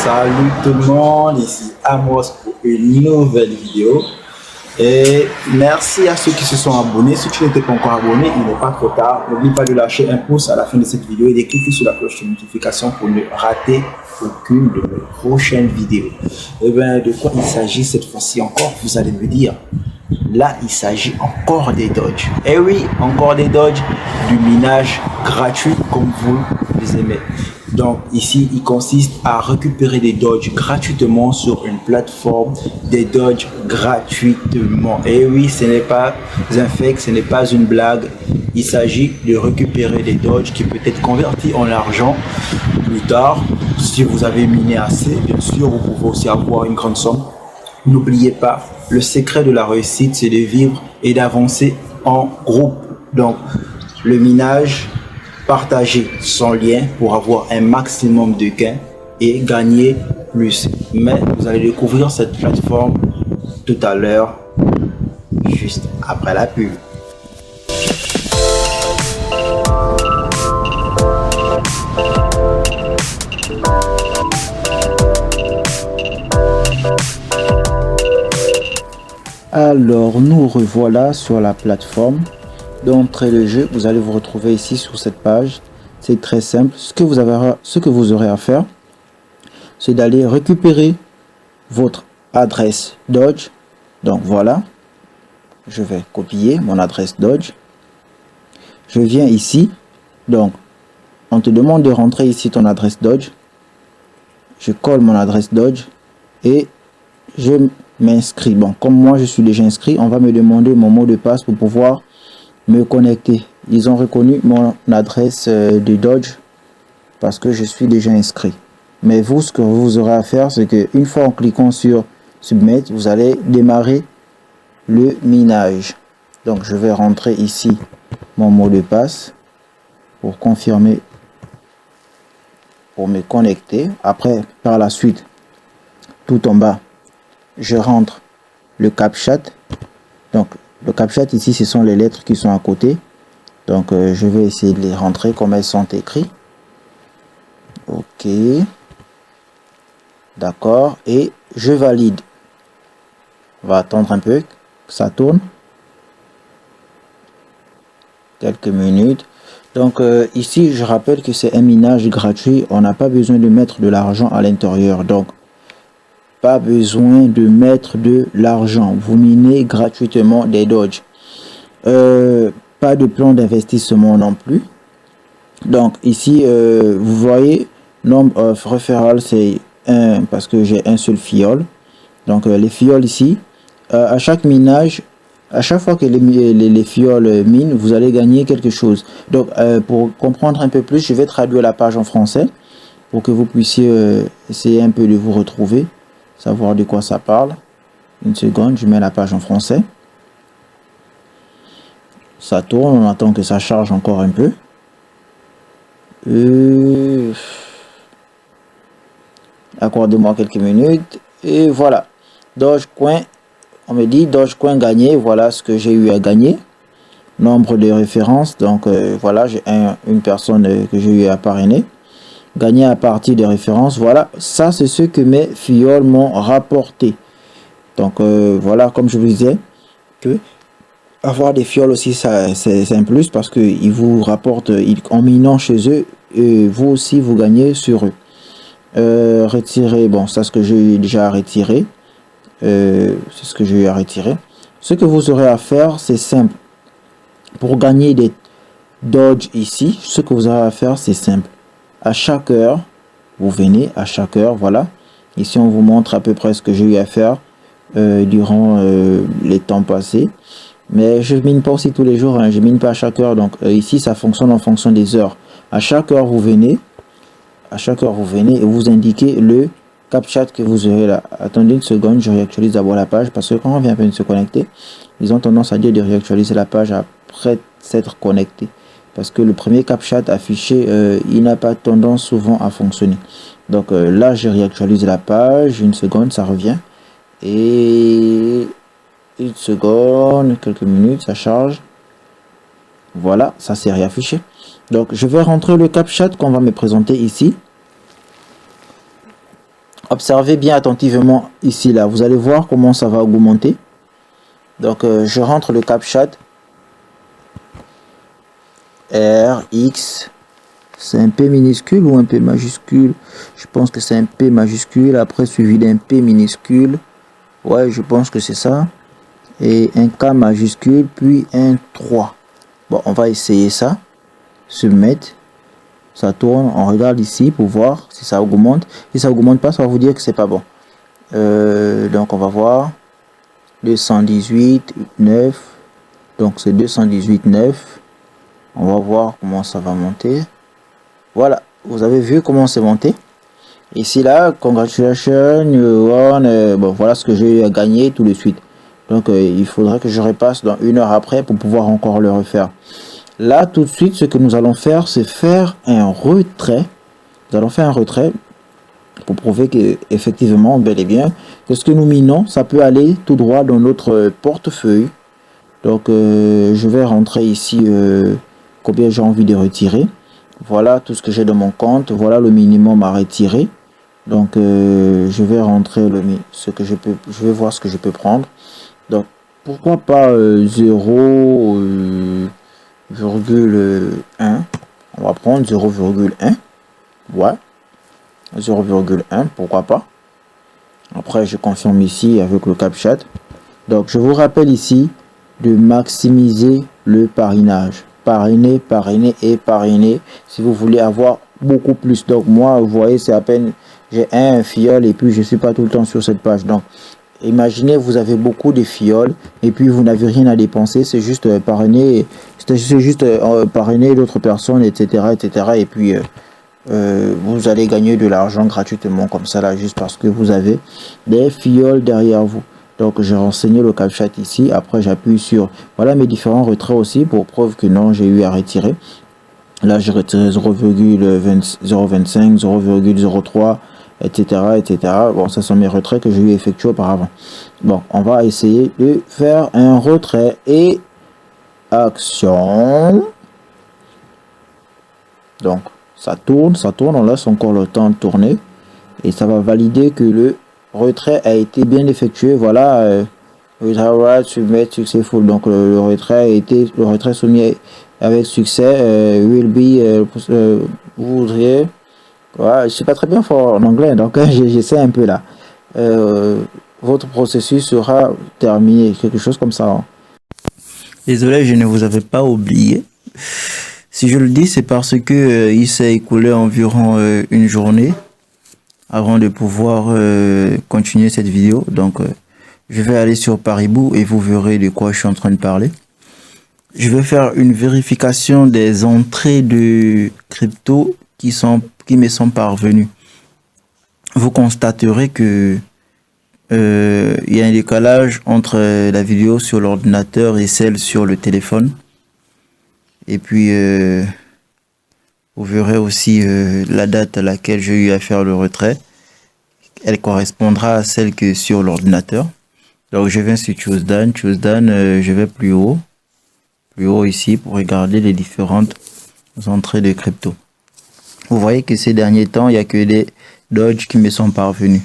Salut tout le monde, ici Amos pour une nouvelle vidéo. Et merci à ceux qui se sont abonnés. Si tu n'étais pas encore abonné, il n'est pas trop tard. N'oublie pas de lâcher un pouce à la fin de cette vidéo et de cliquer sur la cloche de notification pour ne rater aucune de mes prochaines vidéos. Et bien, de quoi il s'agit cette fois-ci encore, vous allez me dire. Là, il s'agit encore des Dodge. Et oui, encore des Dodge, du minage gratuit comme vous les aimez. Donc ici, il consiste à récupérer des Dodge gratuitement sur une plateforme, des Dodge gratuitement. Et oui, ce n'est pas un fake, ce n'est pas une blague. Il s'agit de récupérer des Dodge qui peut être convertis en argent plus tard. Si vous avez miné assez, bien sûr, vous pouvez aussi avoir une grande somme. N'oubliez pas, le secret de la réussite, c'est de vivre et d'avancer en groupe. Donc, le minage, partagez son lien pour avoir un maximum de gains et gagner plus. Mais vous allez découvrir cette plateforme tout à l'heure, juste après la pub. Alors, nous revoilà sur la plateforme d'entrée de jeu. Vous allez vous retrouver ici sur cette page. C'est très simple. Ce que vous aurez à faire, c'est d'aller récupérer votre adresse Dodge. Donc voilà, je vais copier mon adresse Dodge. Je viens ici. Donc, on te demande de rentrer ici ton adresse Dodge. Je colle mon adresse Dodge et je m'inscris. Bon, comme moi je suis déjà inscrit, on va me demander mon mot de passe pour pouvoir me connecter. Ils ont reconnu mon adresse de Dodge parce que je suis déjà inscrit. Mais vous, ce que vous aurez à faire, c'est que une fois en cliquant sur Submit, vous allez démarrer le minage. Donc je vais rentrer ici mon mot de passe pour confirmer, pour me connecter. Après, par la suite, tout en bas, je rentre le CAPTCHA. Donc le CAPTCHA ici, ce sont les lettres qui sont à côté. Donc je vais essayer de les rentrer comme elles sont écrites. Ok, d'accord, et je valide. On va attendre un peu que ça tourne, quelques minutes. Donc ici je rappelle que c'est un minage gratuit, on n'a pas besoin de mettre de l'argent à l'intérieur. Donc pas besoin de mettre de l'argent, vous minez gratuitement des Dodge. Pas de plan d'investissement non plus. Donc ici vous voyez number of referral, c'est 1 parce que j'ai un seul fiole. Donc les fioles ici, à chaque minage, à chaque fois que les fioles minent, vous allez gagner quelque chose. Donc pour comprendre un peu plus, je vais traduire la page en français pour que vous puissiez essayer un peu de vous retrouver, savoir de quoi ça parle. Une seconde, je mets la page en français. Ça tourne, on attend que ça charge encore un peu. Accordez-moi quelques minutes. Et voilà. Dogecoin, on me dit Dogecoin gagné. Voilà ce que j'ai eu à gagner. Nombre de références. Donc voilà, j'ai une personne que j'ai eu à parrainer. Gagné à partir des références. Voilà, ça c'est ce que mes fioles m'ont rapporté. Donc voilà, comme je vous disais, que avoir des fioles aussi, c'est un plus parce qu'ils vous rapportent, en minant chez eux, et vous aussi vous gagnez sur eux. Retirer, bon, ça ce que j'ai déjà retiré. C'est ce que j'ai eu à retirer. Ce que vous aurez à faire, c'est simple. Pour gagner des Dodge ici, ce que vous aurez à faire, c'est simple. À chaque heure, vous venez à chaque heure, voilà. Ici, on vous montre à peu près ce que j'ai eu à faire durant les temps passés. Mais je mine pas aussi tous les jours, hein, je mine pas à chaque heure. Donc ici, ça fonctionne en fonction des heures. À chaque heure, vous venez. À chaque heure, vous venez et vous indiquez le CAPTCHA que vous aurez là. Attendez une seconde, je réactualise d'abord la page parce que quand on vient à peine de se connecter, ils ont tendance à dire de réactualiser la page après s'être connecté. Parce que le premier CAPTCHA affiché, il n'a pas tendance souvent à fonctionner. Donc là, je réactualise la page. Une seconde, ça revient. Et une seconde, quelques minutes, ça charge. Voilà, ça s'est réaffiché. Donc je vais rentrer le CAPTCHA qu'on va me présenter ici. Observez bien attentivement ici, là. Vous allez voir comment ça va augmenter. Donc, je rentre le CAPTCHA. R, X. C'est un P minuscule ou un P majuscule? Je pense que c'est un P majuscule. Après, suivi d'un P minuscule. Ouais, je pense que c'est ça. Et un K majuscule, puis un 3. Bon, on va essayer ça. Submettre. Ça tourne. On regarde ici pour voir si ça augmente. Si ça augmente pas, ça va vous dire que c'est pas bon. Donc, on va voir. 218,9. Donc, c'est 218,9. On va voir comment ça va monter. Voilà. Vous avez vu comment c'est monté. Ici, là, congratulations. Bon, voilà ce que j'ai gagné tout de suite. Donc, il faudrait que je repasse dans 1 heure après pour pouvoir encore le refaire. Là, tout de suite, ce que nous allons faire, c'est faire un retrait. Nous allons faire un retrait pour prouver que effectivement, bel et bien, que ce que nous minons, ça peut aller tout droit dans notre portefeuille. Donc, je vais rentrer ici combien j'ai envie de retirer. Voilà tout ce que j'ai dans mon compte. Voilà le minimum à retirer. Donc, je vais rentrer ce que je peux. Je vais voir ce que je peux prendre. Donc, pourquoi pas 0,1. On va prendre 0,1. Ouais. 0,1. Pourquoi pas. Après, je confirme ici avec le CAPTCHA. Donc, je vous rappelle ici de maximiser le parrainage. Parrainer, parrainer et parrainer si vous voulez avoir beaucoup plus. Donc, moi, vous voyez, c'est à peine, j'ai un filleul et puis je suis pas tout le temps sur cette page. Donc, imaginez, vous avez beaucoup de filleuls et puis vous n'avez rien à dépenser. C'est juste parrainer, parrainer d'autres personnes, etc., etc. Et puis, vous allez gagner de l'argent gratuitement comme ça là, juste parce que vous avez des filleuls derrière vous. Donc, j'ai renseigné le CAPTCHA ici. Après, j'appuie sur voilà mes différents retraits aussi pour preuve que non, j'ai eu à retirer. Là, j'ai retiré 0,025, 0,03, etc., etc. Bon, ça sont mes retraits que j'ai eu effectués auparavant. Bon, on va essayer de faire un retrait et action. Donc, ça tourne, on laisse encore le temps de tourner et ça va valider que le retrait a été bien effectué. Voilà, submit successful. Donc le retrait soumis avec succès. Will be vous voudriez. Ouais, je suis pas très bien fort en anglais, donc j'essaie un peu là. Votre processus sera terminé, quelque chose comme ça. Hein. Désolé, je ne vous avais pas oublié. Si je le dis, c'est parce que il s'est écoulé environ une journée avant de pouvoir continuer cette vidéo. Donc, je vais aller sur Paribu et vous verrez de quoi je suis en train de parler. Je vais faire une vérification des entrées de crypto qui me sont parvenues. Vous constaterez que il y a un décalage entre la vidéo sur l'ordinateur et celle sur le téléphone. Et puis, vous verrez aussi la date à laquelle j'ai eu à faire le retrait. Elle correspondra à celle que sur l'ordinateur. Donc, je viens sur Choose Done. Je vais plus haut ici pour regarder les différentes entrées de crypto. Vous voyez que ces derniers temps, il n'y a que des Doge qui me sont parvenus.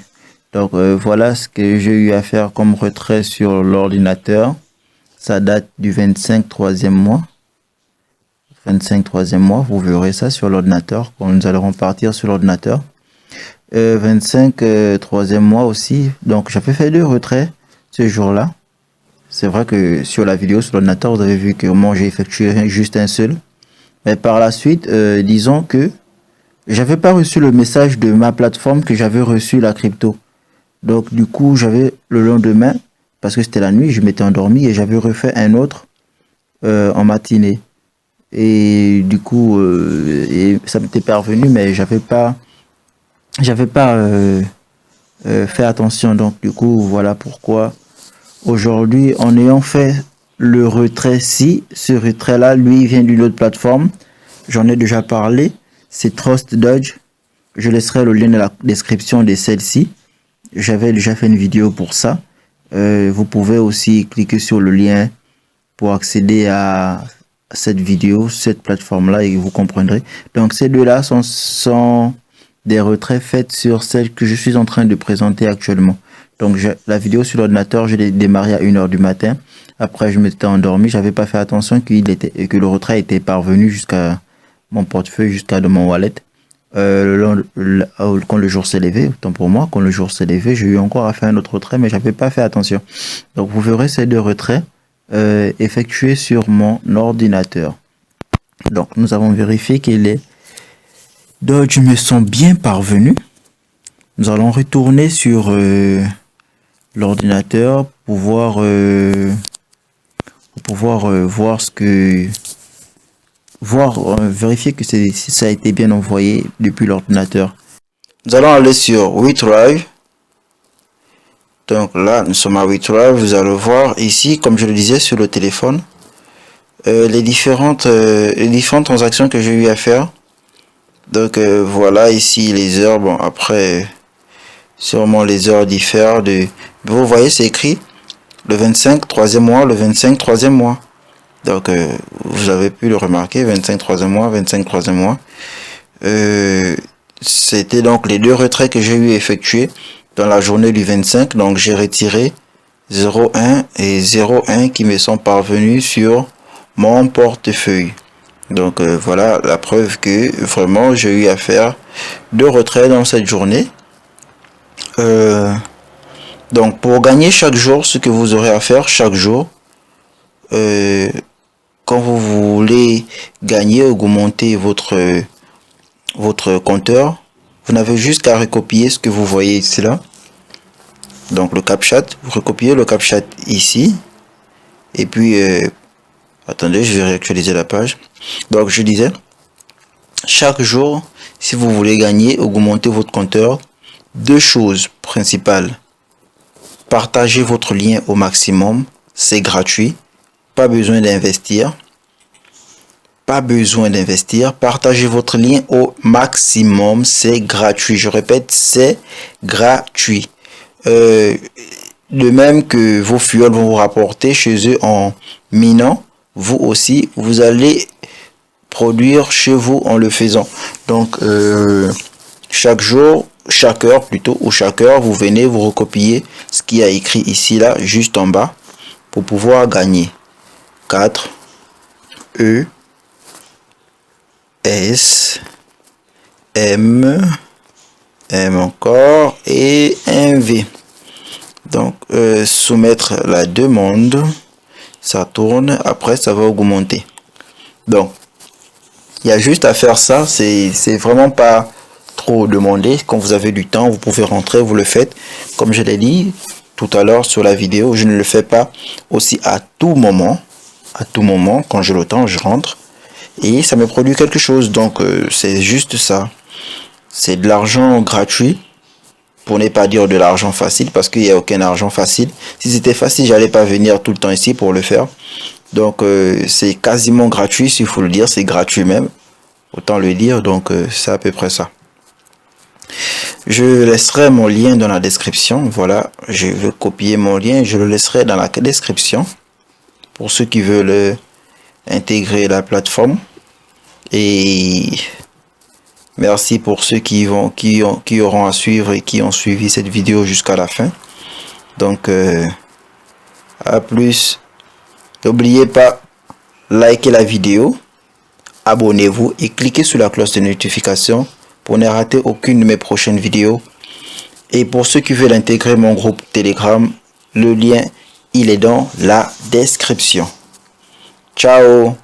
Donc, voilà ce que j'ai eu à faire comme retrait sur l'ordinateur. Ça date du 25 3e mois. 25 3e mois, vous verrez ça sur l'ordinateur quand nous allons partir sur l'ordinateur. 25 3e mois aussi. Donc j'avais fait 2 retraits ce jour-là. C'est vrai que sur la vidéo sur l'ordinateur, vous avez vu que moi j'ai effectué juste un seul. Mais par la suite, disons que j'avais pas reçu le message de ma plateforme que j'avais reçu la crypto. Donc du coup, j'avais le lendemain, parce que c'était la nuit, je m'étais endormi et j'avais refait un autre en matinée. Et du coup et ça m'était parvenu mais j'avais pas fait attention. Donc du coup voilà pourquoi aujourd'hui, en ayant fait le retrait, si ce retrait là lui vient d'une autre plateforme, j'en ai déjà parlé, c'est Trust Dodge. Je laisserai le lien dans la description de celle-ci. J'avais déjà fait une vidéo pour ça. Vous pouvez aussi cliquer sur le lien pour accéder à cette vidéo, cette plateforme là, et vous comprendrez. Donc ces deux là sont des retraits faits sur celle que je suis en train de présenter actuellement. Donc la vidéo sur l'ordinateur, je l'ai démarré à 1 h du matin. Après, je m'étais endormi. J'avais pas fait attention que le retrait était parvenu jusqu'à mon portefeuille, jusqu'à mon wallet. Quand le jour s'est levé, autant pour moi, quand le jour s'est levé, j'ai eu encore à faire un autre retrait, mais j'avais pas fait attention. Donc vous verrez ces 2 retraits effectués sur mon ordinateur. Donc nous avons vérifié que les dodges me sont bien parvenus. Nous allons retourner sur l'ordinateur pour pouvoir voir ce que vérifier que ça a été bien envoyé depuis l'ordinateur. Nous allons aller sur WeDrive. Donc là, nous sommes à WeDrive. Vous allez voir ici, comme je le disais sur le téléphone, les différentes transactions que j'ai eu à faire. Donc voilà ici les heures. Bon, après sûrement les heures diffèrent de. Vous voyez, c'est écrit le 25 3e mois, le 25 3e mois. Donc vous avez pu le remarquer, 25 3e mois, 25 3e mois. C'était donc les 2 retraits que j'ai eu effectués dans la journée du 25. Donc j'ai retiré 0,1 et 0,1 qui me sont parvenus sur mon portefeuille. Donc voilà la preuve que vraiment j'ai eu à faire 2 retraits dans cette journée. Donc pour gagner chaque jour, ce que vous aurez à faire chaque jour, quand vous voulez gagner, augmenter votre compteur, vous n'avez juste qu'à recopier ce que vous voyez ici là. Donc le CAPTCHA, vous recopiez le CAPTCHA ici. Et puis, attendez, je vais réactualiser la page. Donc je disais, chaque jour, si vous voulez gagner, augmenter votre compteur, 2 choses principales. Partagez votre lien au maximum, c'est gratuit. Pas besoin d'investir. Partagez votre lien au maximum, c'est gratuit. Je répète, c'est gratuit. De même que vos fuels vont vous rapporter chez eux en minant, vous aussi, vous allez produire chez vous en le faisant. Donc, chaque jour, chaque heure plutôt, ou chaque heure, vous venez, vous recopier ce qui a écrit ici, là, juste en bas, pour pouvoir gagner. 4 E S M encore et un V. Donc soumettre la demande, ça tourne, après ça va augmenter. Donc il y a juste à faire ça, c'est vraiment pas trop demandé. Quand vous avez du temps, vous pouvez rentrer, vous le faites. Comme je l'ai dit tout à l'heure sur la vidéo, je ne le fais pas aussi à tout moment. Quand j'ai le temps, je rentre et ça me produit quelque chose. Donc c'est juste ça, c'est de l'argent gratuit, pour ne pas dire de l'argent facile, parce qu'il n'y a aucun argent facile. Si c'était facile, j'allais pas venir tout le temps ici pour le faire. Donc c'est quasiment gratuit, s'il faut le dire, c'est gratuit même, autant le dire. Donc c'est à peu près ça. Je laisserai mon lien dans la description. Voilà, je vais copier mon lien, je le laisserai dans la description pour ceux qui veulent intégrer la plateforme. Et merci pour ceux qui auront à suivre et qui ont suivi cette vidéo jusqu'à la fin. Donc à plus. N'oubliez pas, likez la vidéo, abonnez-vous et cliquez sur la cloche de notification pour ne rater aucune de mes prochaines vidéos. Et pour ceux qui veulent intégrer mon groupe Telegram, le lien il est dans la description. Ciao.